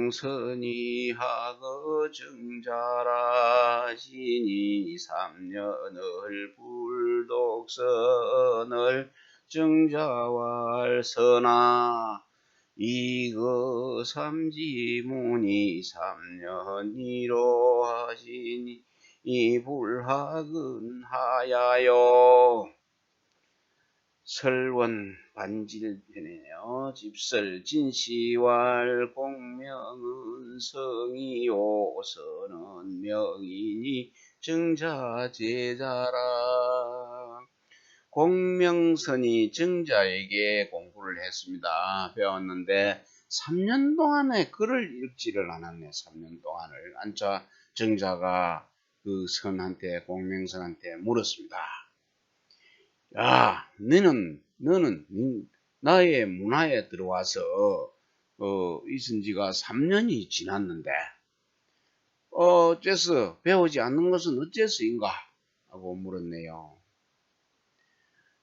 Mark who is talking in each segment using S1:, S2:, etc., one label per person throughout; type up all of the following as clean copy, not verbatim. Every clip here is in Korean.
S1: 공명선이 하거 증자라 신이 3년을 불독선을 증자왈서나 이거 삼지문이 3년이로 하시니 이 불학은 하야요. 설원 반질편이네요. 집설 진시왈 공명은 성이요 선은 명이니 증자 제자라. 공명선이 증자에게 공부를 했습니다. 배웠는데 3년 동안에 글을 읽지를 않았네. 3년 동안을. 안자 증자가 그 선한테 공명선한테 물었습니다. 야, 너는 나의 문화에 들어와서 있은 지가 3년이 지났는데 어째서 배우지 않는 것은 어째서인가 하고 물었네요.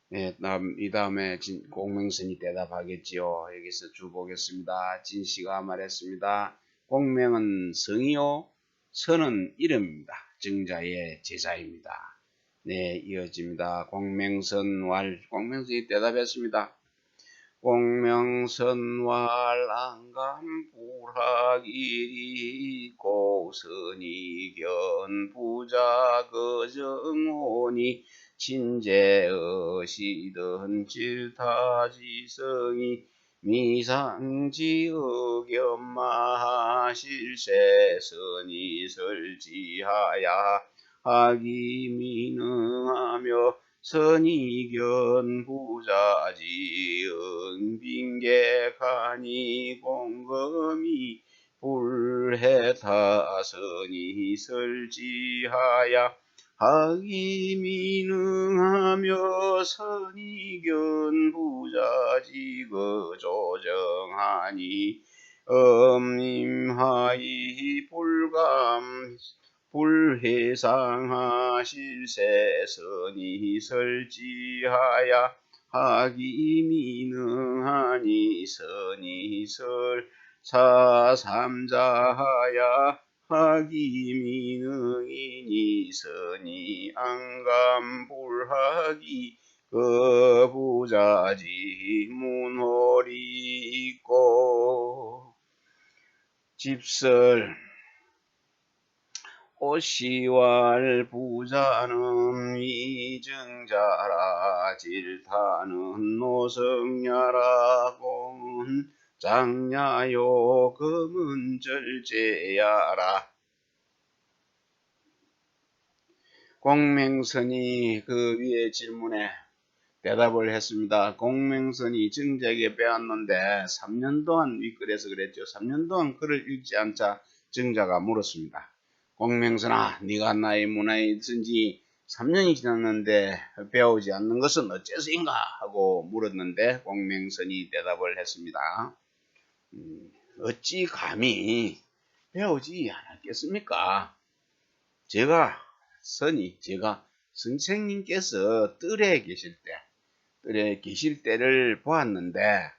S1: 네, 이 다음에 공명선이 대답하겠지요. 여기서 주 보겠습니다. 진씨가 말했습니다. 공명은 성이요, 선은 이름입니다. 증자의 제자입니다. 네, 이어집니다. 공명선왈. 공명선이 대답했습니다. 공명선왈 안감불학일이 고선이견 부자거정오니 친제어시던 질타지성이 미상지의견마실세선이 설지하야 하기미능하며 선이견 부자지 은빈객하니 공금이 불해타선이 설지하야 하기미능하며 선이견 부자지 거조정하니 엄임하이 불해상하실세선이 설지하야 하기미능하니 선이설 사삼자하야 하기미능이니 선이 안감불하기 거부자지 문홀이 있고. 집설 오시왈 부자는 위증자라 질타는 노성야라 공은 장야요 금은 절제야라. 공명선이 그 위에 질문에 대답을 했습니다. 공명선이 증자에게 배웠는데 3년 동안 윗글에서 그랬죠. 3년 동안 글을 읽지 않자 증자가 물었습니다. 공명선아, 네가 나의 문화에 있은지 3년이 지났는데 배우지 않는 것은 어째서인가 하고 물었는데 공명선이 대답을 했습니다. 어찌 감히 배우지 않았겠습니까? 제가 선생님께서 뜰에 계실 때를 보았는데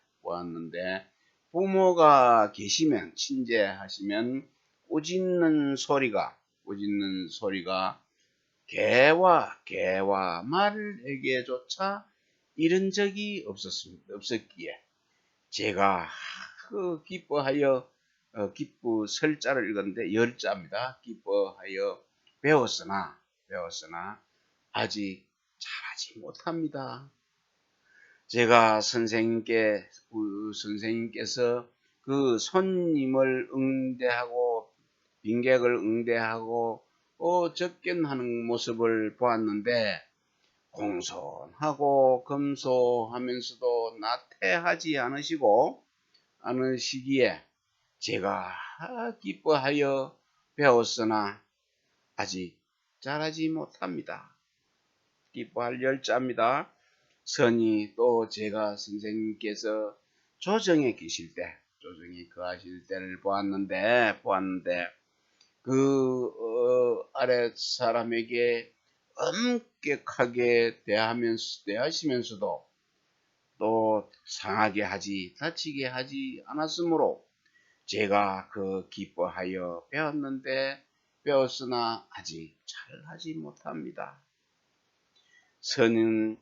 S1: 부모가 계시면 친제하시면 꾸짖는 소리가 개와 말에게조차 이른 적이 없었기에 제가 기뻐하여 설자를 읽었는데 열자입니다. 기뻐하여 배웠으나 아직 잘하지 못합니다. 제가 선생님께서 그 손님을 응대하고 빈객을 응대하고 접견하는 모습을 보았는데 공손하고 검소하면서도 나태하지 않으시기에 제가 기뻐하여 배웠으나 아직 잘하지 못합니다. 기뻐할 열자입니다. 선이 또 제가 선생님께서 조정에 거하실 때를 보았는데 그 아래 사람에게 엄격하게 대하시면서도 또 다치게 하지 않았으므로 제가 그 기뻐하여 배웠는데 배웠으나 아직 잘하지 못합니다. 저는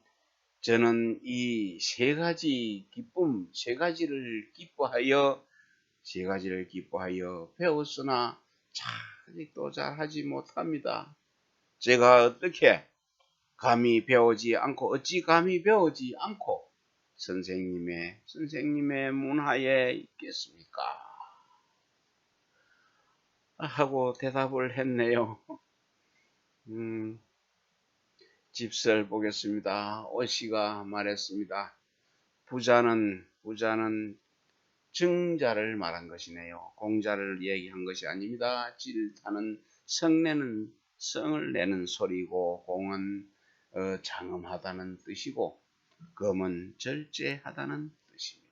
S1: 이 세 가지 기쁨, 세 가지를 기뻐하여 배웠으나 아직도 잘하지 못합니다. 제가 어떻게 어찌 감히 배우지 않고 선생님의 문화에 있겠습니까? 하고 대답을 했네요. 집설 보겠습니다. 오씨가 말했습니다. 부자는 증자를 말한 것이네요. 공자를 얘기한 것이 아닙니다. 질타는 성을 내는 소리고, 공은 장엄하다는 뜻이고, 검은 절제하다는 뜻입니다.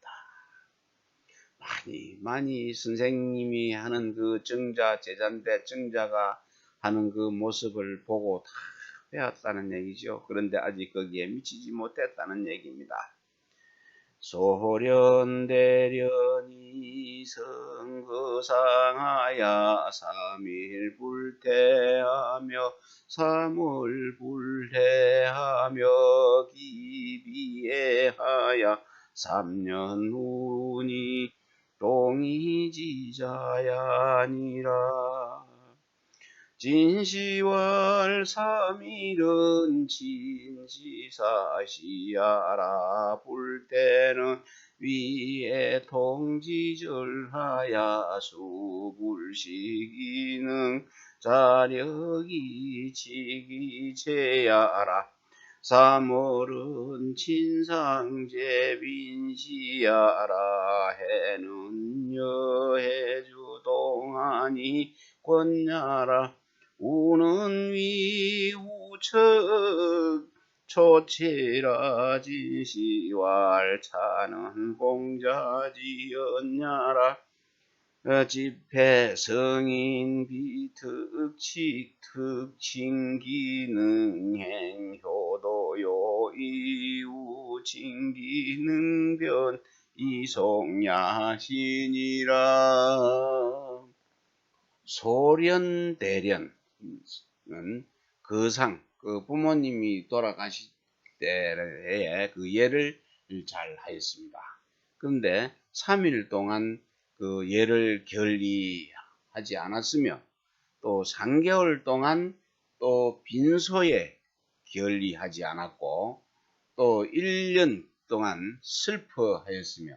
S1: 많이 선생님이 하는 그 제자인데 증자가 하는 그 모습을 보고 다 배웠다는 얘기죠. 그런데 아직 거기에 미치지 못했다는 얘기입니다. 소련대련이 성거상하야 삼을 불태하며 기비애하야 삼년훈이 동이지자야니라. 진시월 3일은 진시사시야라. 불때는 위에 통지절하야 수불시기능 자력이 지기제야라. 3월은 진상제빈시야라. 해는 여해주동하니 권야라. 우는 위우척 초치라. 진시왈 차는 공자지언냐라. 집회 성인 비특칙 특징기능행 효도요 이우 징기능변 이송야신이라. 소련대련은 그 부모님이 돌아가실 때에 그 예를 잘 하였습니다. 그런데 3일 동안 그 예를 결리하지 않았으며, 또 3개월 동안 또 빈소에 결리하지 않았고, 또 1년 동안 슬퍼하였으며,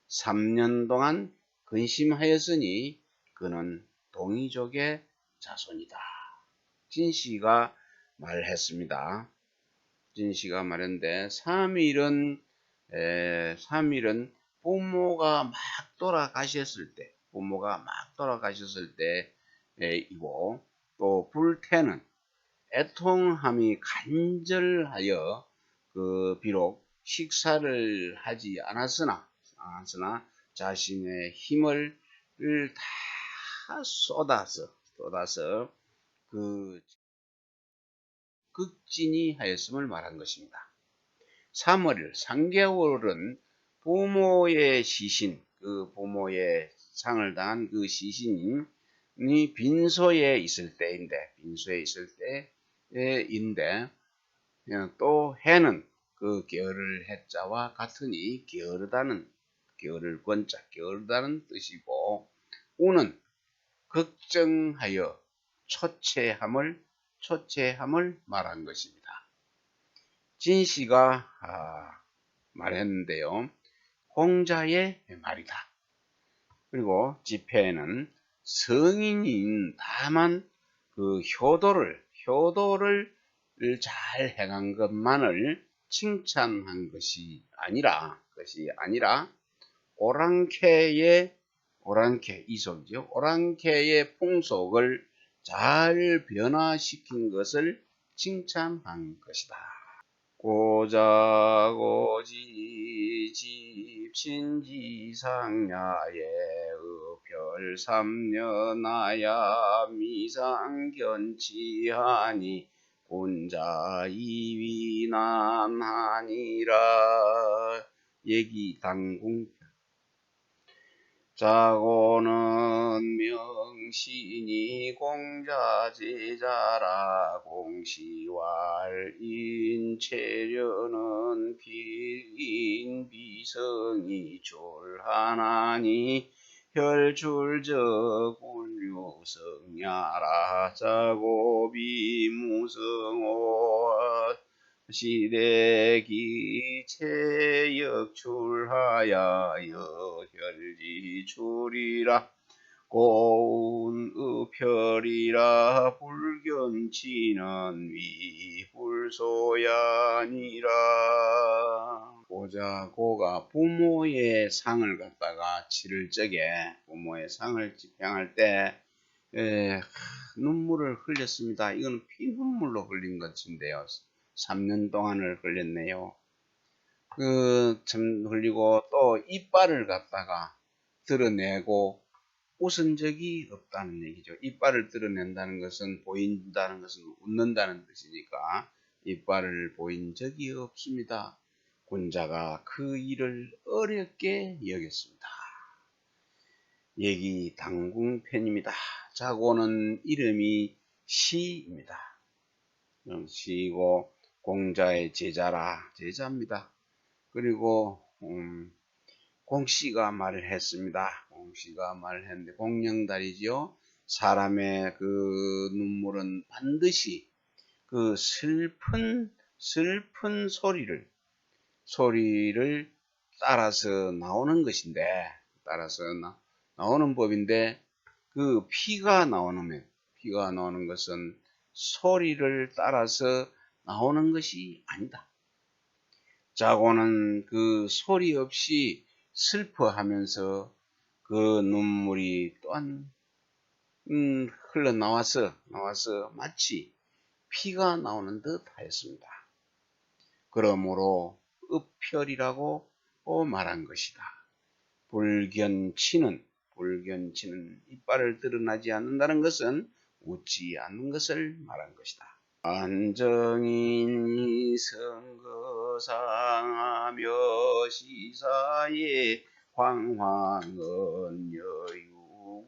S1: 3년 동안 근심하였으니 그는 동이족의 자손이다. 진씨가 말했습니다. 진씨가 말했는데 3일은 부모가 막 돌아가셨을 때이고, 또 불태는 애통함이 간절하여 비록 식사를 하지 않았으나 자신의 힘을 다 쏟아서 그 극진히 하였음을 말한 것입니다. 3개월은 부모의 시신, 그 부모의 상을 당한 그 시신이 빈소에 있을 때인데, 또 해는 그 게으를 해자와 같으니 게으를 권자, 게으르다는 뜻이고, 우는 걱정하여 초췌함을 말한 것입니다. 진씨가 말했는데요. 공자의 말이다. 그리고 집회에는 성인인 다만 그 효도를 잘 행한 것만을 칭찬한 것이 아니라 오랑캐의 풍속을 잘 변화시킨 것을 칭찬한 것이다. 고자고지 집신지상야에 별삼년하야 미상견치하니 군자이위난하니라. 얘기당궁. 자고는 명신이 공자제자라 공시왈인 체려는 필인 비성이 졸하나니 혈출적 울류성야라 자고비 무성호 시대기 체역출하여 여혈지출이라 고운의별이라 불견치는 위불소야니라. 고자 고가 부모의 상을 갖다가 치를 적에 부모의 상을 집행할 때 눈물을 흘렸습니다. 이거는 피눈물로 흘린 것인데요. 3년 동안을 흘렸네요. 참 흘리고 또 이빨을 갖다가 드러내고 웃은 적이 없다는 얘기죠. 이빨을 드러낸다는 것은 보인다는 것은 웃는다는 뜻이니까 이빨을 보인 적이 없습니다. 군자가 그 일을 어렵게 여겼습니다. 얘기 당궁편입니다. 자고는 이름이 시입니다. 시고 공자의 제자라 제자입니다. 그리고 공씨가 말을 했습니다. 공씨가 말을 했는데 공명달이죠. 사람의 그 눈물은 반드시 그 슬픈 소리를 따라서 나오는 것인데 따라서 나오는 법인데 그 피가 나오는 것은 소리를 따라서 나오는 것이 아니다. 자고는 그 소리 없이 슬퍼하면서 그 눈물이 또한 흘러나와서 마치 피가 나오는 듯 하였습니다. 그러므로 읍혈이라고 말한 것이다. 불견치는 이빨을 드러나지 않는다는 것은 웃지 않는 것을 말한 것이다. 안정인이 성거상하며 시사에 황황은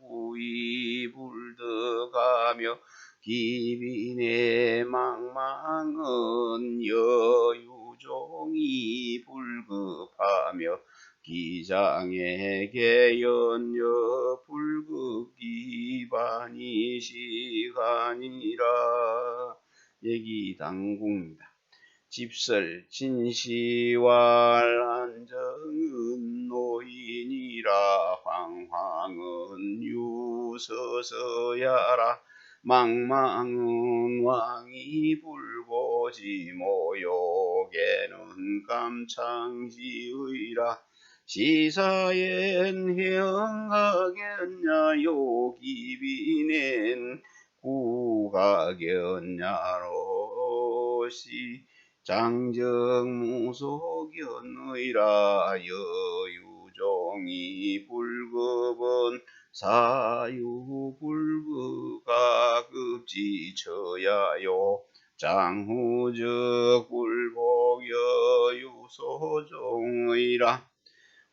S1: 여유이 불득하며 기빈의 망망은 여유종이 불급하며 기장에게 연여 불급기반이 시간이라. 얘기 당궁입니다. 집설 진시왈 안정은 노인이라 황황은 유서서야라 망망은 왕이 불고지 모욕에는 감창지의라 시사엔 형하겠냐요 기빈엔 구가견냐로시 장정무소견의라 여유종이 불급은 사유불급가 급지쳐야요 장후적 불복여유소종의라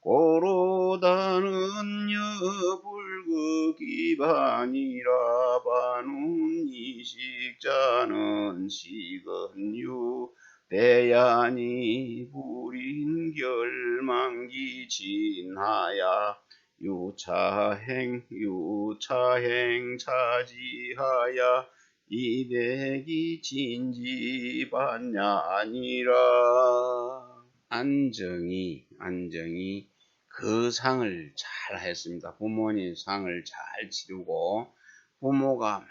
S1: 고로다는 여불극기반이라 반운이식자는 식은유 대야니 불인결망기 진하야 유차행 차지하야 이백이 진지반야 아니라. 안정이 그 상을 잘 했습니다. 부모님 상을 잘 치르고 부모가 막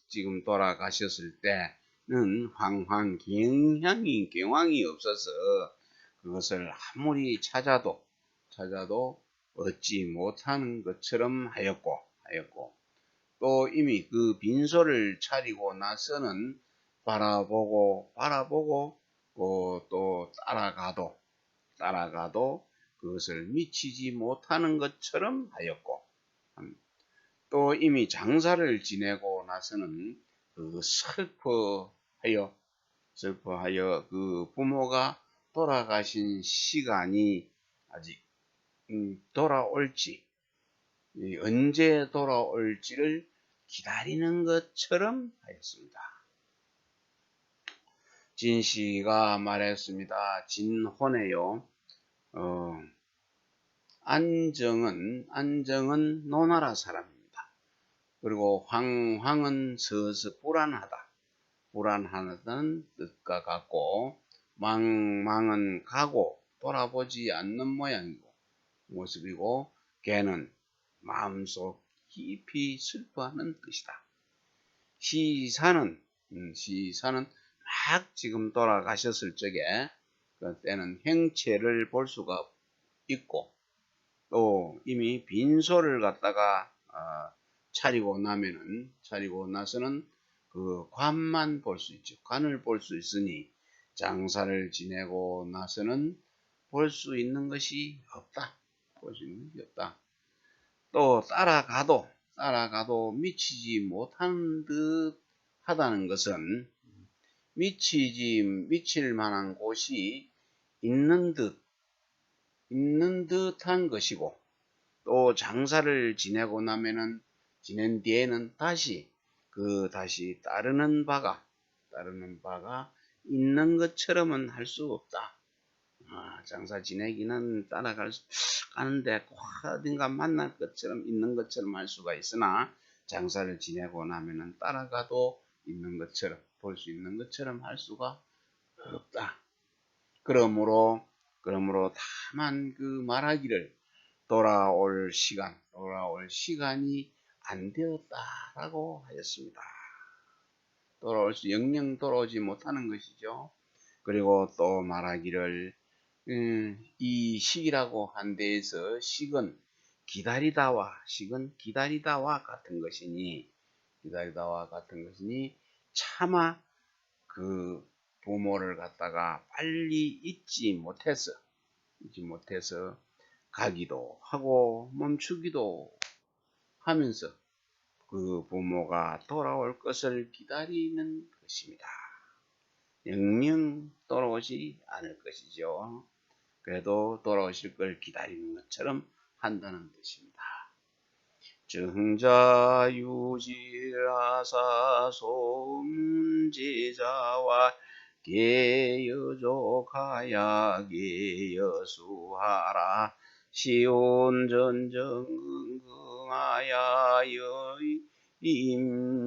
S1: 지금 돌아가셨을 때는 경황이 없어서 그것을 아무리 찾아도 얻지 못하는 것처럼 하였고 또 이미 그 빈소를 차리고 나서는 바라보고 또 따라가도 그것을 미치지 못하는 것처럼 하였고 또 이미 장사를 지내고 나서는 그 슬퍼하여 그 부모가 돌아가신 시간이 아직 돌아올지 언제 돌아올지를 기다리는 것처럼 하였습니다. 진씨가 말했습니다. 진혼에요. 안정은 노나라 사람입니다. 그리고 황은 서서 불안하다는 뜻과 같고, 망은 가고 돌아보지 않는 모습이고, 걔는 마음속 깊이 슬퍼하는 뜻이다. 시사는 막 지금 돌아가셨을 적에 그때는 행체를 볼 수가 있고, 또 이미 빈소를 갖다가 차리고 나서는 그 관만 볼 수 있죠. 관을 볼 수 있으니 장사를 지내고 나서는 볼 수 있는 것이 없다. 또 따라가도 미치지 못한 듯 하다는 것은 미칠 만한 곳이 있는 듯한 것이고, 또 장사를 지낸 뒤에는 다시 따르는 바가 있는 것처럼은 할 수 없다. 장사 지내기는 가는데 어딘가 만날 것처럼 있는 것처럼 할 수가 있으나, 장사를 지내고 나면은 따라가도 있는 것처럼 볼 수 있는 것처럼 할 수가 없다. 그러므로 다만 그 말하기를 돌아올 시간이 안 되었다라고 하였습니다. 영영 돌아오지 못하는 것이죠. 그리고 또 말하기를 이 식이라고 한 데에서 식은 기다리다와 같은 것이니 차마 그 부모를 갖다가 빨리 잊지 못해서 가기도 하고 멈추기도 하면서 그 부모가 돌아올 것을 기다리는 것입니다. 영영 돌아오지 않을 것이죠. 그래도 돌아오실 걸 기다리는 것처럼 한다는 뜻입니다. 정자유지라사 소문제자와 계여족하야 계여수하라 시온전정긍하야 임심연하야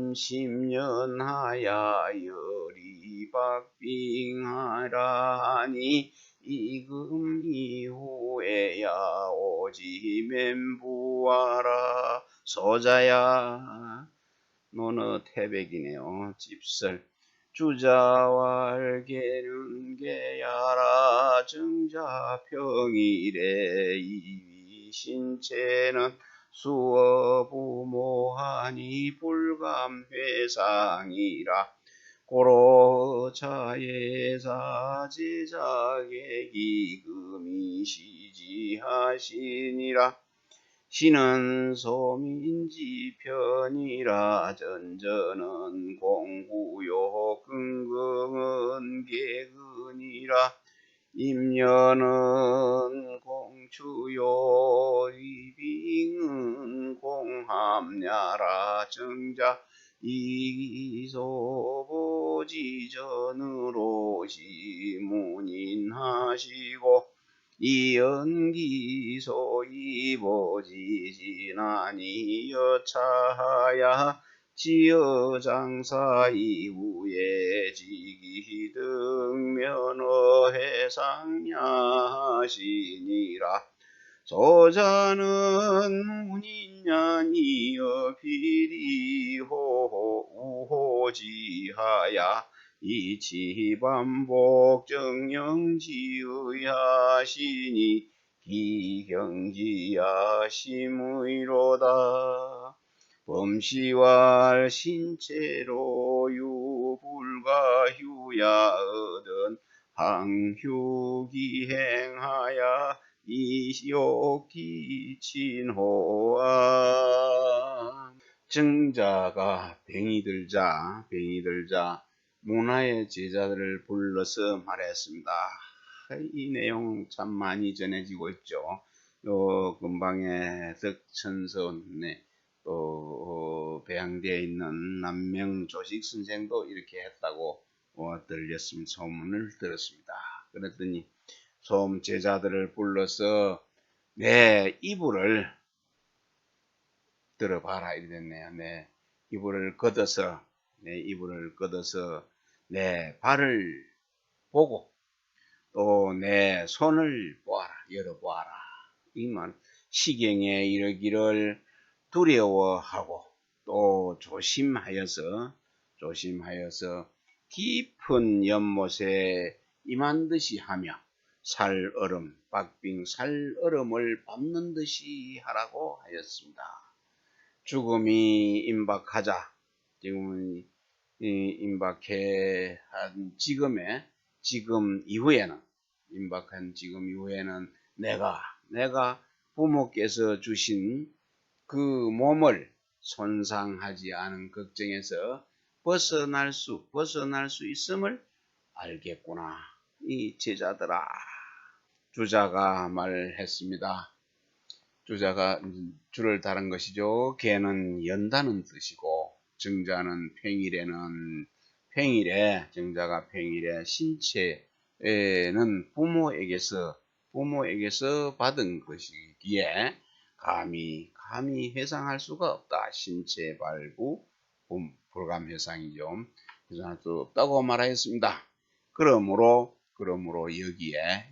S1: 열이박빙하라니 이금 이후에야 오지 멘부하라. 소자야, 너는 태백이네요. 집설 주자왈계는 계야라 정자 평일에 이 신체는 수어 부모하니 불감회상이라. 고로자예사 제자계 기금이 시지하시니라. 신은 소민지편이라 전전은 공구요 근금은 개근이라. 임년은 공추요 이빙은 공함야라. 정자 이소보지전으로 시문인하시고 이연기소 이보지지나니 여차하야 지어장사 이후에 지기 등면허해상야하시니라. 소자는 문인년이여 비리호 우호지하야 이치반복 정령지의하시니 기경지하심의로다. 범시왈 신체로 유불가휴야 얻은 항휴기행하야 이욕기친호아. 증자가 병이 들자 문화의 제자들을 불러서 말했습니다. 이 내용 참 많이 전해지고 있죠. 요 근방에 덕천서원에 또 배양되어 있는 남명 조식 선생도 이렇게 했다고 들렸습니다. 소문을 들었습니다. 그랬더니 소음 제자들을 불러서 내 이불을 들어봐라 이랬네요. 내 이불을 걷어서 내 발을 보고 또 내 손을 보아라, 열어보아라. 이 말 시경에 이르기를 두려워하고 또 조심하여서 깊은 연못에 임한 듯이 하며 살얼음, 박빙 살얼음을 밟는 듯이 하라고 하였습니다. 죽음이 임박하자, 지금은 임박해 한 지금 이후에는 내가 부모께서 주신 그 몸을 손상하지 않은 걱정에서 벗어날 수 있음을 알겠구나. 이 제자들아. 주자가 말했습니다. 주자가 줄을 다른 것이죠. 개는 연다는 뜻이고 정자는 정자가 평일에 신체는 부모에게서 받은 것이기에 감히 회상할 수가 없다. 신체 발부 불감 회상이죠. 회상할 수 없다고 말하였습니다. 그러므로 여기에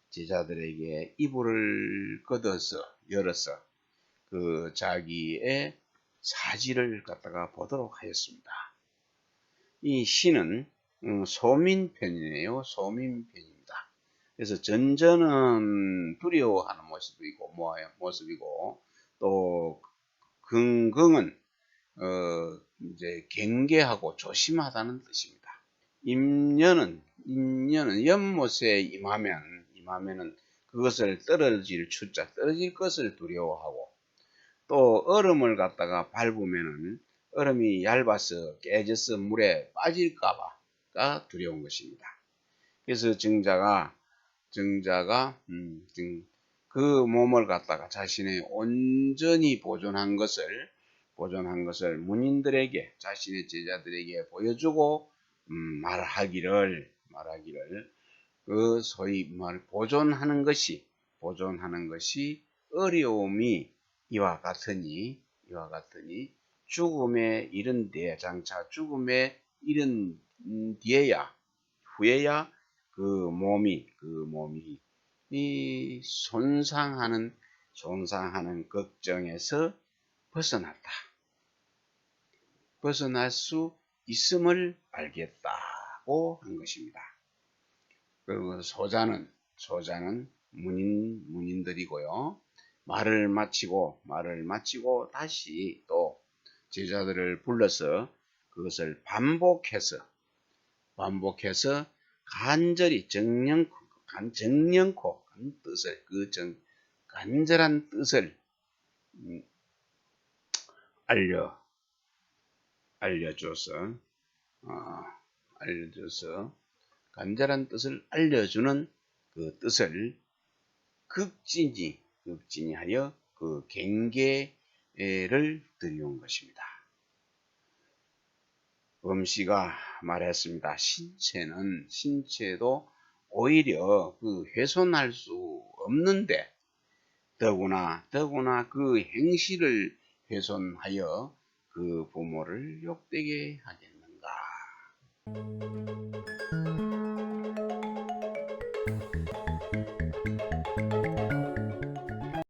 S1: 제자들에게 이불을 열어서 그 자기의 사지를 갖다가 보도록 하였습니다. 이 시는 소민편이네요. 소민편입니다. 그래서 전전은 두려워하는 모습이고 또 긍긍은 이제 경계하고 조심하다는 뜻입니다. 임녀는 연못에 임하면은 그것을 떨어질 것을 두려워하고 또 얼음을 갖다가 밟으면은 얼음이 얇아서 깨져서 물에 빠질까봐가 두려운 것입니다. 그래서 정자가 그 몸을 갖다가 자신의 온전히 보존한 것을 문인들에게 자신의 제자들에게 보여주고 말하기를 그 소위 보존하는 것이 어려움이 이와 같으니 죽음에 이른 후에야 그 몸이 이 손상하는 걱정에서 벗어날 수 있음을 알겠다고 한 것입니다. 그리고 소자는 문인들이고요. 말을 마치고 다시 또 제자들을 불러서 그것을 반복해서 간절히 간절한 뜻을 알려줘서 간절한 뜻을 알려주는 그 뜻을 극진히 하여 그 경계를 드리운 것입니다. 음씨가 말했습니다. 신체도 오히려 그 훼손할 수 없는데 더구나 그 행실을 훼손하여 그 부모를 욕되게 하겠는가.